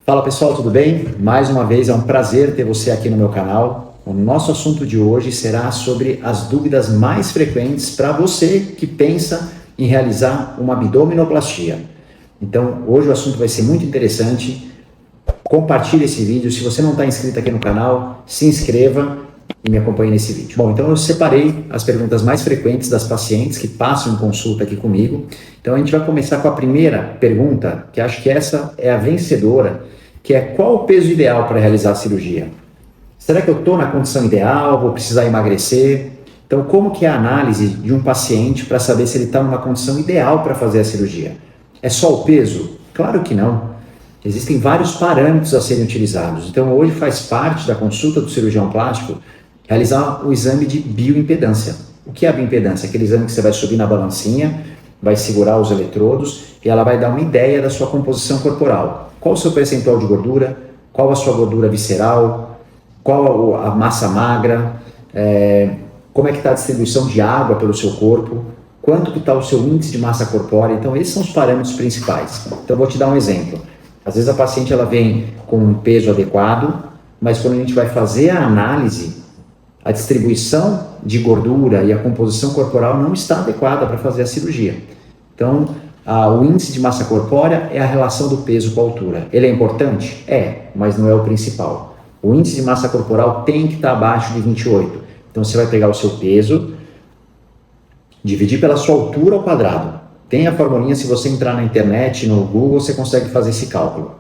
Fala pessoal, tudo bem? Mais uma vez é um prazer ter você aqui no meu canal. O nosso assunto de hoje será sobre as dúvidas mais frequentes para você que pensa em realizar uma abdominoplastia. Então hoje o assunto vai ser muito interessante. Compartilhe esse vídeo. Se você não está inscrito aqui no canal, se inscreva e me acompanhe nesse vídeo. Bom, então eu separei as perguntas mais frequentes das pacientes que passam em consulta aqui comigo. Então a gente vai começar com a primeira pergunta, que acho que essa é a vencedora, que é: qual o peso ideal para realizar a cirurgia? Será que eu estou na condição ideal? Vou precisar emagrecer? Então, como que é a análise de um paciente para saber se ele está numa condição ideal para fazer a cirurgia? É só o peso? Claro que não. Existem vários parâmetros a serem utilizados. Então, hoje faz parte da consulta do cirurgião plástico realizar o exame de bioimpedância. O que é a bioimpedância? Aquele exame que você vai subir na balancinha, vai segurar os eletrodos e ela vai dar uma ideia da sua composição corporal. Qual o seu percentual de gordura? Qual a sua gordura visceral? Qual a massa magra? Como é que está a distribuição de água pelo seu corpo? Quanto que está o seu índice de massa corpórea? Então, esses são os parâmetros principais. Então, eu vou te dar um exemplo. Às vezes a paciente ela vem com um peso adequado, mas quando a gente vai fazer a análise, a distribuição de gordura e a composição corporal não está adequada para fazer a cirurgia. Então, o índice de massa corpórea é a relação do peso com a altura. Ele é importante? É, mas não é o principal. O índice de massa corporal tem que estar abaixo de 28. Então, você vai pegar o seu peso, dividir pela sua altura ao quadrado. Tem a formulinha, se você entrar na internet, no Google, você consegue fazer esse cálculo.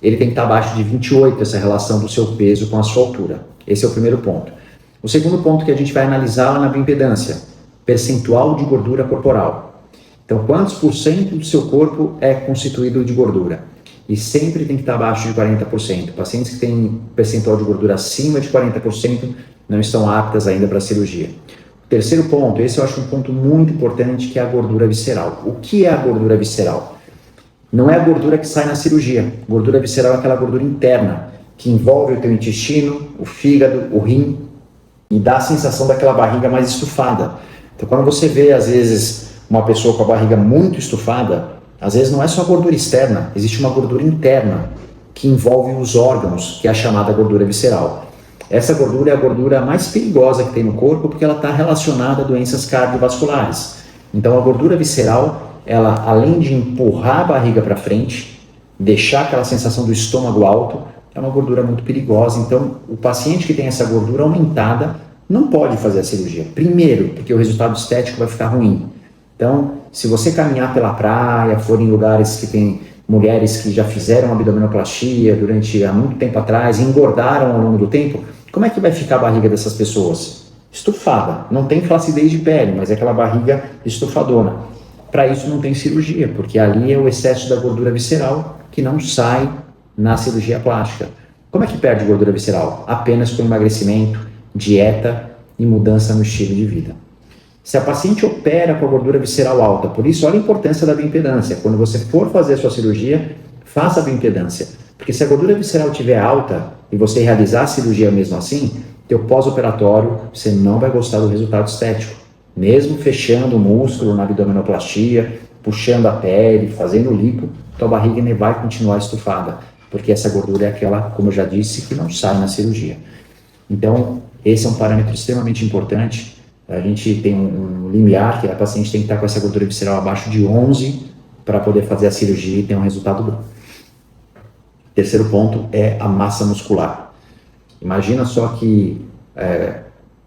Ele tem que estar abaixo de 28, essa relação do seu peso com a sua altura. Esse é o primeiro ponto. O segundo ponto que a gente vai analisar na bioimpedância: percentual de gordura corporal. Então, quantos por cento do seu corpo é constituído de gordura? E sempre tem que estar abaixo de 40%. Pacientes que têm percentual de gordura acima de 40% não estão aptas ainda para a cirurgia. O terceiro ponto, esse eu acho um ponto muito importante, que é a gordura visceral. O que é a gordura visceral? Não é a gordura que sai na cirurgia. Gordura visceral é aquela gordura interna, que envolve o teu intestino, o fígado, o rim, e dá a sensação daquela barriga mais estufada. Então, quando você vê, às vezes, uma pessoa com a barriga muito estufada, às vezes não é só a gordura externa, existe uma gordura interna que envolve os órgãos, que é a chamada gordura visceral. Essa gordura é a gordura mais perigosa que tem no corpo, porque ela está relacionada a doenças cardiovasculares. Então, a gordura visceral, ela, além de empurrar a barriga para frente, deixar aquela sensação do estômago alto, é uma gordura muito perigosa. Então, o paciente que tem essa gordura aumentada não pode fazer a cirurgia. Primeiro, porque o resultado estético vai ficar ruim. Então, se você caminhar pela praia, for em lugares que tem mulheres que já fizeram abdominoplastia há muito tempo atrás, engordaram ao longo do tempo, como é que vai ficar a barriga dessas pessoas? Estufada. Não tem flacidez de pele, mas é aquela barriga estufadona. Para isso não tem cirurgia, porque ali é o excesso da gordura visceral que não sai na cirurgia plástica. Como é que perde gordura visceral? Apenas com emagrecimento, dieta e mudança no estilo de vida. Se a paciente opera com a gordura visceral alta, por isso olha a importância da bioimpedância. Quando você for fazer a sua cirurgia, faça a bioimpedância. Porque se a gordura visceral estiver alta e você realizar a cirurgia mesmo assim, teu pós-operatório, você não vai gostar do resultado estético. Mesmo fechando o músculo na abdominoplastia, puxando a pele, fazendo lipo, tua barriga ainda vai continuar estufada, porque essa gordura é aquela, como eu já disse, que não sai na cirurgia. Então, esse é um parâmetro extremamente importante. A gente tem um limiar, que a paciente tem que estar com essa gordura visceral abaixo de 11 para poder fazer a cirurgia e ter um resultado bom. Terceiro ponto é a massa muscular. Imagina só que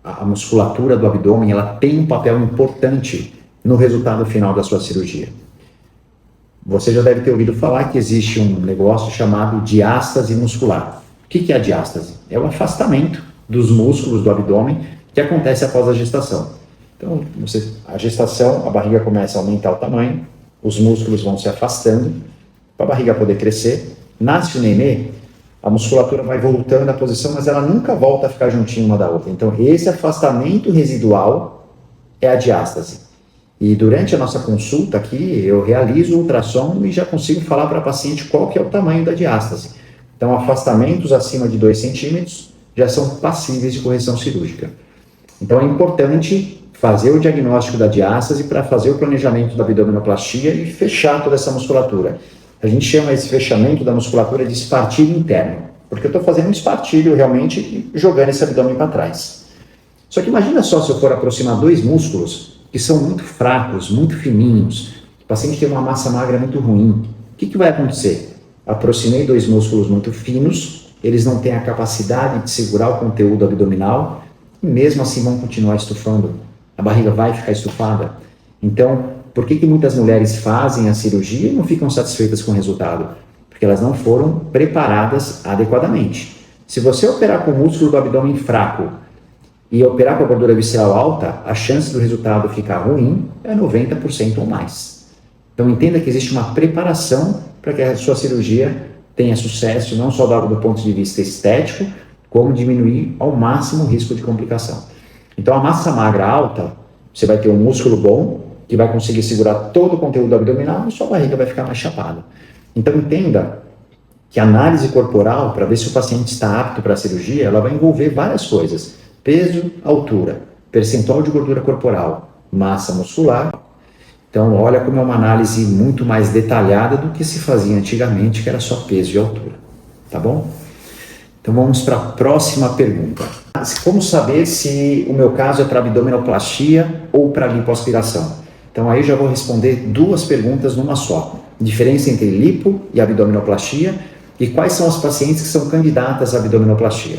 a musculatura do abdômen, ela tem um papel importante no resultado final da sua cirurgia. Você já deve ter ouvido falar que existe um negócio chamado diástase muscular. O que é a diástase? É o afastamento dos músculos do abdômen que acontece após a gestação. Então, a gestação, a barriga começa a aumentar o tamanho, os músculos vão se afastando para a barriga poder crescer. Nasce o nenê, a musculatura vai voltando à posição, mas ela nunca volta a ficar juntinho uma da outra. Então, esse afastamento residual é a diástase. E durante a nossa consulta aqui, eu realizo o ultrassom e já consigo falar para a paciente qual que é o tamanho da diástase. Então, afastamentos acima de 2 centímetros já são passíveis de correção cirúrgica. Então, é importante fazer o diagnóstico da diástase para fazer o planejamento da abdominoplastia e fechar toda essa musculatura. A gente chama esse fechamento da musculatura de espartilho interno, porque eu estou fazendo um espartilho realmente e jogando esse abdômen para trás. Só que imagina só se eu for aproximar dois músculos que são muito fracos, muito fininhos, o paciente tem uma massa magra muito ruim. O que vai acontecer? Aproximei dois músculos muito finos, eles não têm a capacidade de segurar o conteúdo abdominal e mesmo assim vão continuar estufando. A barriga vai ficar estufada. Então, por que muitas mulheres fazem a cirurgia e não ficam satisfeitas com o resultado? Porque elas não foram preparadas adequadamente. Se você operar com o músculo do abdômen fraco e operar com a gordura visceral alta, a chance do resultado ficar ruim é 90% ou mais. Então entenda que existe uma preparação para que a sua cirurgia tenha sucesso, não só do ponto de vista estético, como diminuir ao máximo o risco de complicação. Então a massa magra alta, você vai ter um músculo bom, que vai conseguir segurar todo o conteúdo abdominal e sua barriga vai ficar mais chapada. Então entenda que a análise corporal, para ver se o paciente está apto para a cirurgia, ela vai envolver várias coisas. Peso, altura, percentual de gordura corporal, massa muscular. Então olha como é uma análise muito mais detalhada do que se fazia antigamente, que era só peso e altura. Tá bom? Então vamos para a próxima pergunta. Como saber se o meu caso é para abdominoplastia ou para lipoaspiração? Então aí já vou responder duas perguntas numa só. Diferença entre lipo e abdominoplastia e quais são as pacientes que são candidatas à abdominoplastia.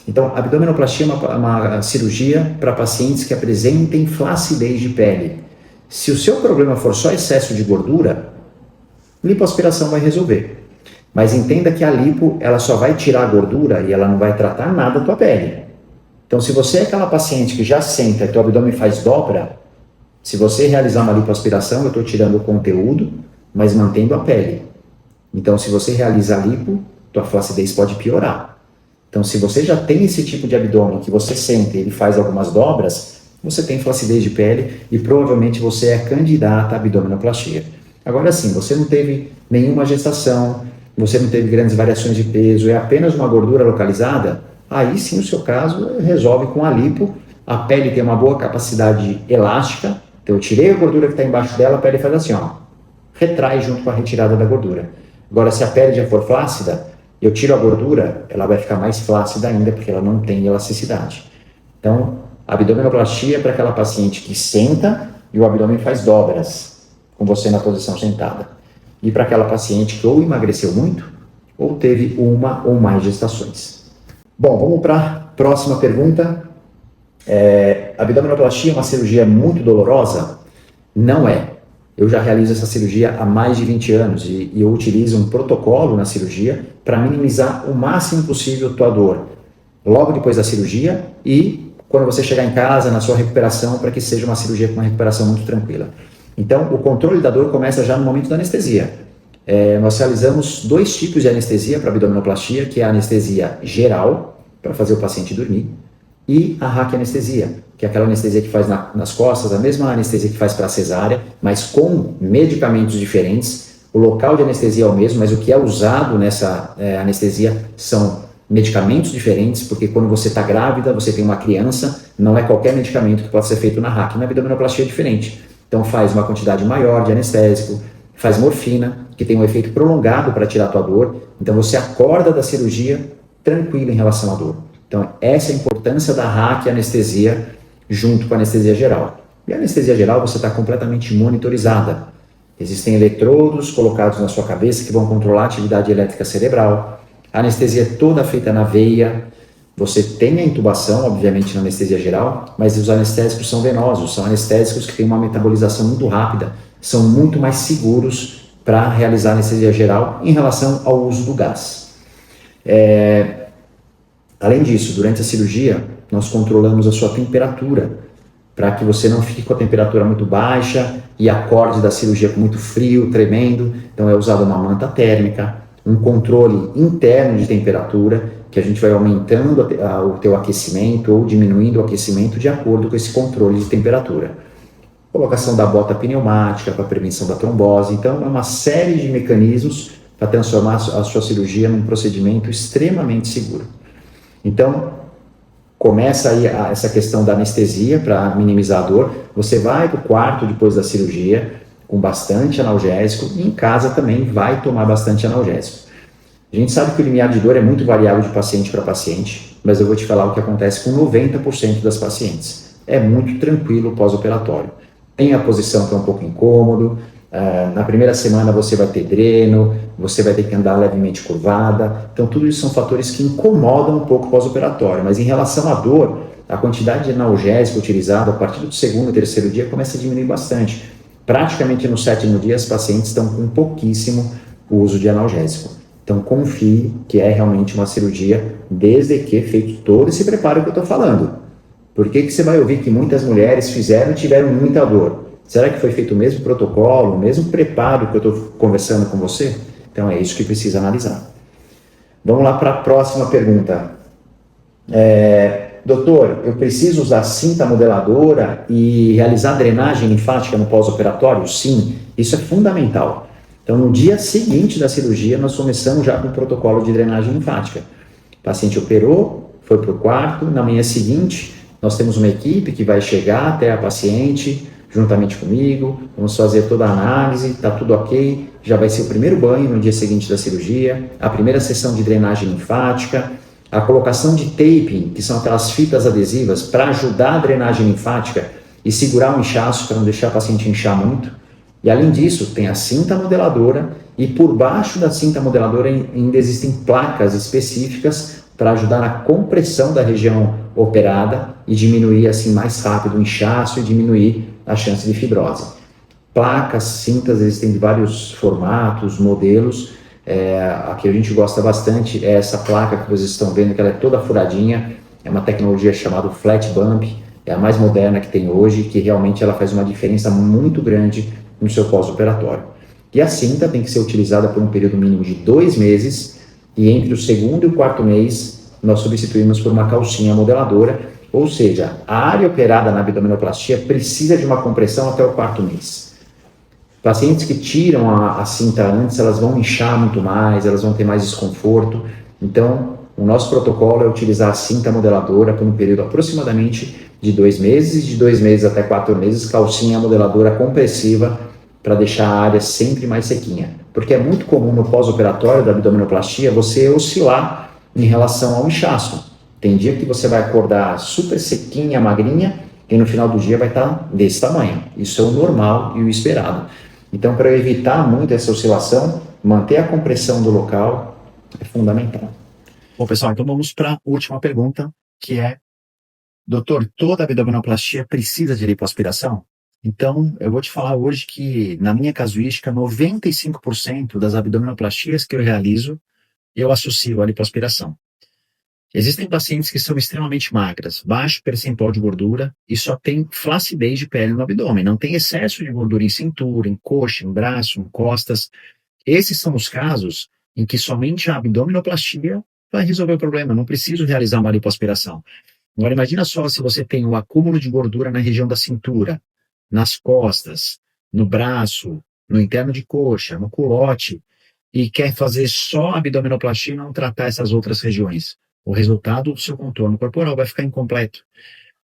Então, a abdominoplastia é uma cirurgia para pacientes que apresentem flacidez de pele. Se o seu problema for só excesso de gordura, lipoaspiração vai resolver. Mas entenda que a lipo, ela só vai tirar a gordura e ela não vai tratar nada da tua pele. Então, se você é aquela paciente que já senta e teu abdômen faz dobra, se você realizar uma lipoaspiração, eu estou tirando o conteúdo, mas mantendo a pele. Então, se você realiza a lipo, tua flacidez pode piorar. Então, se você já tem esse tipo de abdômen que você sente e ele faz algumas dobras, você tem flacidez de pele e provavelmente você é candidata à abdominoplastia. Agora sim, você não teve nenhuma gestação, você não teve grandes variações de peso, é apenas uma gordura localizada, aí sim o seu caso resolve com a lipo, a pele tem uma boa capacidade elástica, então eu tirei a gordura que está embaixo dela, a pele faz assim, ó, retrai junto com a retirada da gordura. Agora, se a pele já for flácida, eu tiro a gordura, ela vai ficar mais flácida ainda, porque ela não tem elasticidade. Então, a abdominoplastia é para aquela paciente que senta e o abdômen faz dobras, com você na posição sentada. E para aquela paciente que ou emagreceu muito, ou teve uma ou mais gestações. Bom, vamos para a próxima pergunta. Abdominoplastia é uma cirurgia muito dolorosa? Não é. Eu já realizo essa cirurgia há mais de 20 anos e eu utilizo um protocolo na cirurgia para minimizar o máximo possível a tua dor logo depois da cirurgia e quando você chegar em casa, na sua recuperação, para que seja uma cirurgia com uma recuperação muito tranquila. Então, o controle da dor começa já no momento da anestesia. Nós realizamos dois tipos de anestesia para abdominoplastia, que é a anestesia geral, para fazer o paciente dormir, e a raquianestesia, que é aquela anestesia que faz nas costas, a mesma anestesia que faz para a cesárea, mas com medicamentos diferentes. O local de anestesia é o mesmo, mas o que é usado nessa anestesia são medicamentos diferentes, porque quando você está grávida, você tem uma criança, não é qualquer medicamento que pode ser feito na raquia. Na abdominoplastia é diferente. Então faz uma quantidade maior de anestésico, faz morfina, que tem um efeito prolongado para tirar a tua dor. Então você acorda da cirurgia tranquilo em relação à dor. Então, essa é a importância da raquianestesia junto com a anestesia geral. E a anestesia geral você está completamente monitorizada. Existem eletrodos colocados na sua cabeça que vão controlar a atividade elétrica cerebral. A anestesia é toda feita na veia. Você tem a intubação, obviamente, na anestesia geral, mas os anestésicos são venosos, são anestésicos que têm uma metabolização muito rápida, são muito mais seguros para realizar a anestesia geral em relação ao uso do gás. Além disso, durante a cirurgia, nós controlamos a sua temperatura, para que você não fique com a temperatura muito baixa e acorde da cirurgia com muito frio, tremendo. Então é usada uma manta térmica, um controle interno de temperatura, que a gente vai aumentando o teu aquecimento ou diminuindo o aquecimento de acordo com esse controle de temperatura. Colocação da bota pneumática para prevenção da trombose. Então é uma série de mecanismos para transformar a sua cirurgia num procedimento extremamente seguro. Então, começa aí essa questão da anestesia para minimizar a dor. Você vai para o quarto depois da cirurgia, com bastante analgésico e em casa também vai tomar bastante analgésico. A gente sabe que o limiar de dor é muito variável de paciente para paciente, mas eu vou te falar o que acontece com 90% das pacientes. É muito tranquilo pós-operatório. Tem a posição que é um pouco incômodo, na primeira semana você vai ter dreno, você vai ter que andar levemente curvada, então tudo isso são fatores que incomodam um pouco pós-operatório, mas em relação à dor, a quantidade de analgésico utilizado a partir do segundo e terceiro dia começa a diminuir bastante. Praticamente no sétimo dia as pacientes estão com pouquíssimo uso de analgésico. Então confie que é realmente uma cirurgia, desde que feito todo esse preparo que eu estou falando. Por que você vai ouvir que muitas mulheres fizeram e tiveram muita dor? Será que foi feito o mesmo protocolo, o mesmo preparo que eu estou conversando com você? Então é isso que precisa analisar. Vamos lá para a próxima pergunta. Doutor, eu preciso usar cinta modeladora e realizar drenagem linfática no pós-operatório? Sim, isso é fundamental. Então, no dia seguinte da cirurgia, nós começamos já com o protocolo de drenagem linfática. O paciente operou, foi para o quarto, na manhã seguinte, nós temos uma equipe que vai chegar até a paciente, juntamente comigo, vamos fazer toda a análise, está tudo ok, já vai ser o primeiro banho no dia seguinte da cirurgia, a primeira sessão de drenagem linfática, a colocação de taping, que são aquelas fitas adesivas para ajudar a drenagem linfática e segurar o inchaço para não deixar a paciente inchar muito. E além disso, tem a cinta modeladora e por baixo da cinta modeladora ainda existem placas específicas para ajudar na compressão da região operada e diminuir assim mais rápido o inchaço e diminuir a chance de fibrose. Placas, cintas, existem de vários formatos, modelos. A que a gente gosta bastante é essa placa que vocês estão vendo, que ela é toda furadinha, é uma tecnologia chamada Flat Bump, é a mais moderna que tem hoje, que realmente ela faz uma diferença muito grande no seu pós-operatório. E a cinta tem que ser utilizada por um período mínimo de 2 meses, e entre o segundo e o quarto mês, nós substituímos por uma calcinha modeladora, ou seja, a área operada na abdominoplastia precisa de uma compressão até o quarto mês. Pacientes que tiram a cinta antes, elas vão inchar muito mais, elas vão ter mais desconforto. Então, o nosso protocolo é utilizar a cinta modeladora por um período aproximadamente de 2 meses, de 2 meses até 4 meses, calcinha modeladora compressiva para deixar a área sempre mais sequinha. Porque é muito comum no pós-operatório da abdominoplastia você oscilar em relação ao inchaço. Tem dia que você vai acordar super sequinha, magrinha, e no final do dia vai estar desse tamanho. Isso é o normal e o esperado. Então, para evitar muito essa oscilação, manter a compressão do local é fundamental. Bom, pessoal, então vamos para a última pergunta, que é: doutor, toda abdominoplastia precisa de lipoaspiração? Então, eu vou te falar hoje que, na minha casuística, 95% das abdominoplastias que eu realizo, eu associo à lipoaspiração. Existem pacientes que são extremamente magras, baixo percentual de gordura e só tem flacidez de pele no abdômen, não tem excesso de gordura em cintura, em coxa, em braço, em costas. Esses são os casos em que somente a abdominoplastia vai resolver o problema, não preciso realizar uma lipoaspiração. Agora imagina só se você tem um acúmulo de gordura na região da cintura, nas costas, no braço, no interno de coxa, no culote, e quer fazer só abdominoplastia e não tratar essas outras regiões. O resultado do seu contorno corporal vai ficar incompleto.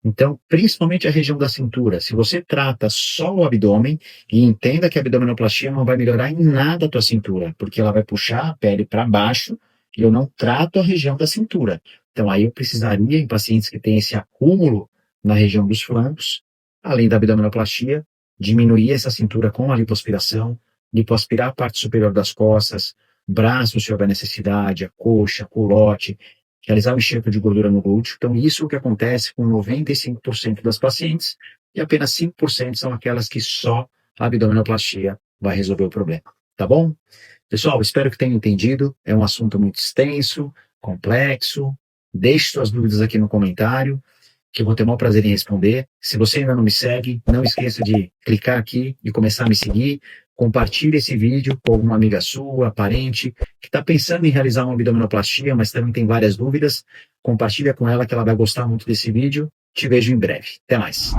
Então, principalmente a região da cintura, se você trata só o abdômen, e entenda que a abdominoplastia não vai melhorar em nada a tua cintura, porque ela vai puxar a pele para baixo e eu não trato a região da cintura. Então, aí eu precisaria, em pacientes que têm esse acúmulo na região dos flancos, além da abdominoplastia, diminuir essa cintura com a lipoaspiração, lipoaspirar a parte superior das costas, braço se houver necessidade, a coxa, culote, realizar o enxerto de gordura no glúteo. Então, isso é o que acontece com 95% das pacientes e apenas 5% são aquelas que só a abdominoplastia vai resolver o problema. Tá bom? Pessoal, espero que tenham entendido. É um assunto muito extenso, complexo. Deixe suas dúvidas aqui no comentário, que eu vou ter o maior prazer em responder. Se você ainda não me segue, não esqueça de clicar aqui e começar a me seguir. Compartilhe esse vídeo com alguma amiga sua, parente, que está pensando em realizar uma abdominoplastia, mas também tem várias dúvidas. Compartilha com ela que ela vai gostar muito desse vídeo. Te vejo em breve. Até mais.